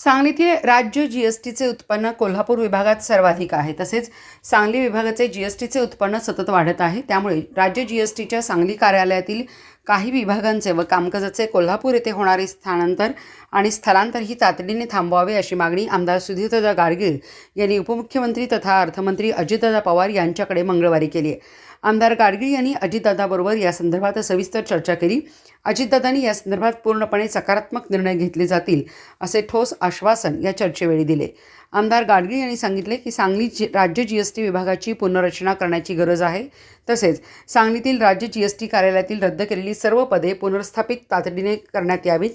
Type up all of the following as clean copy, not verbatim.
सांगलीतील राज्य जीएसटीचे उत्पन्न कोल्हापूर विभागात सर्वाधिक आहे। तसेच सांगली विभागाचे जीएसटीचे उत्पन्न सतत वाढत आहे। त्यामुळे राज्य जीएसटीच्या सांगली कार्यालयातील काही विभागांचे व कामकाजाचे कोल्हापूर येथे होणारे स्थानांतर आणि स्थलांतर ही तातडीने थांबवावे अशी मागणी आमदार सुधीरदादा गाडगीळ यांनी उपमुख्यमंत्री तथा अर्थमंत्री अजितदादा पवार यांच्याकडे मंगळवारी केली आहे। आमदार गाडगीळ यांनी अजितदादाबरोबर या संदर्भात सविस्तर चर्चा केली। अजितदादांनी या संदर्भात पूर्णपणे सकारात्मक निर्णय घेतले जातील असे ठोस आश्वासन या चर्चेवेळी दिले। आमदार गाडगीळ यांनी सांगितले की सांगली राज्य जीएसटी विभागाची पुनर्रचना करण्याची गरज आहे। तसेच सांगलीतील राज्य जीएसटी कार्यालयातील रद्द केलेली सर्व पदे पुनर्स्थापित तातडीने करण्यात यावीत।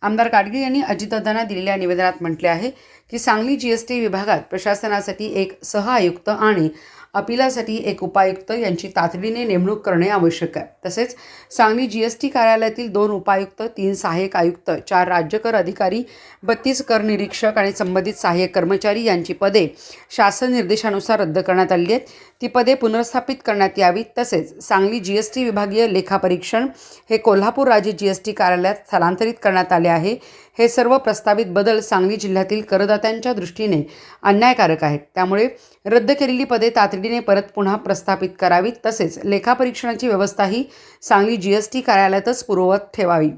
आमदार गाडगीळ यांनी अजितदादांना दिलेल्या निवेदनात म्हटले आहे की सांगली जीएसटी विभागात प्रशासनासाठी एक सहआयुक्त आणि अपिलासाठी एक उपायुक्त यांची तातडीने नेमणूक करणे आवश्यक आहे। तसेच सांगली जीएसटी कार्यालयातील 2 उपायुक्त, 3 सहाय्यक आयुक्त, 4 राज्य कर अधिकारी, 32 कर निरीक्षक आणि संबंधित सहाय्यक कर्मचारी यांची पदे शासन निर्देशानुसार रद्द करण्यात आली आहेत। ती पदे पुनर्स्थापित करण्यात यावीत। तसेच सांगली जीएसटी विभागीय लेखापरीक्षण हे कोल्हापूर राज्य जीएसटी कार्यालयात स्थलांतरित करण्यात आले आहे। हे सर्व प्रस्तावित बदल सांगली जिल्ह्यातील करदात्यांच्या दृष्टीने अन्यायकारक आहेत। त्यामुळे रद्द केलेली पदे तातडीने परत पुन्हा प्रस्थापित करावीत। तसेच लेखापरीक्षणाची व्यवस्थाही सांगली जीएसटी कार्यालयातच पूर्ववत ठेवावी।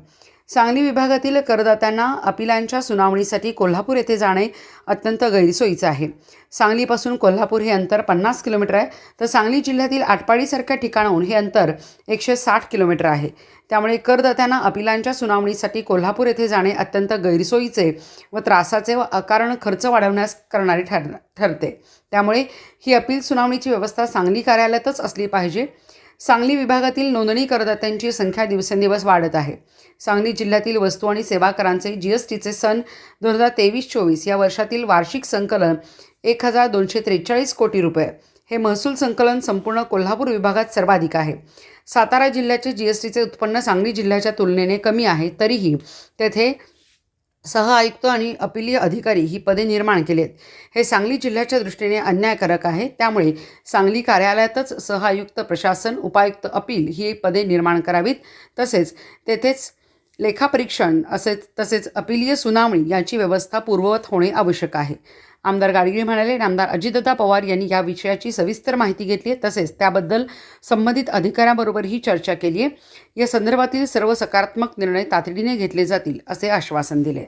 सांगली विभागातील करदात्यांना अपिलांच्या सुनावणीसाठी कोल्हापूर येथे जाणे अत्यंत गैरसोयीचे आहे। सांगलीपासून कोल्हापूर हे अंतर 50 किलोमीटर आहे, तर सांगली जिल्ह्यातील आटपाडीसारख्या ठिकाणाहून हे अंतर 160 किलोमीटर आहे। त्यामुळे करदात्यांना अपिलांच्या सुनावणीसाठी कोल्हापूर येथे जाणे अत्यंत गैरसोयीचे व त्रासाचे व अकारण खर्च वाढवण्यास करणारे ठरते। त्यामुळे ही अपील सुनावणीची व्यवस्था सांगली कार्यालयातच असली पाहिजे। सांगली विभागातील नोंदणी करदात्यांची संख्या दिवसेंदिवस वाढत आहे। सांगली जिल्ह्यातील वस्तू आणि सेवा करांचे जीएसटीचे सन 2023-24 या वर्षातील वार्षिक संकलन 1243 कोटी रुपये हे महसूल संकलन संपूर्ण कोल्हापूर विभागात सर्वाधिक आहे। सातारा जिल्ह्याचे जीएसटीचे उत्पन्न सांगली जिल्ह्याच्या तुलनेने कमी आहे, तरीही तेथे सहआयुक्त आणि अपिलीय अधिकारी ही पदे निर्माण केली आहेत। हे सांगली जिल्ह्याच्या दृष्टीने अन्यायकारक आहे। त्यामुळे सांगली कार्यालयातच सहआयुक्त प्रशासन, उपायुक्त अपील ही पदे निर्माण करावीत। तसेच तेथेच लेखापरीक्षण तसेच अपिलीय सुनावणी याची व्यवस्था पूर्ववत होणे आवश्यक आहे। आमदार गाडगीळ म्हणाले, आमदार अजितदादा पवार यांनी या विषयाची सविस्तर माहिती घेतली आहे। तसेच त्याबद्दल संबंधित अधिकाऱ्यांबरोबरही चर्चा केली आहे। या संदर्भातील सर्व सकारात्मक निर्णय तातडीने घेतले जातील असे आश्वासन दिले।